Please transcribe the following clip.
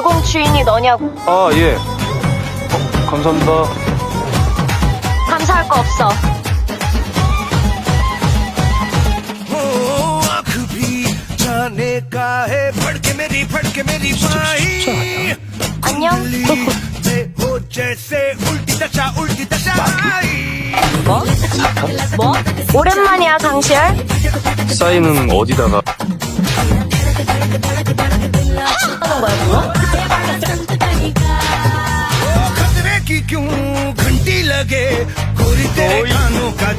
물건 주인이 너냐고. 아, 예. 감사합니다. 감사할 거 없어. 안녕. 뭐? 뭐? 오랜만이야, 강시열. 사인은 어디다가? 하는 거야, 그거? खतरे की क्यों घंटी लगे गोरी तेरे कानों का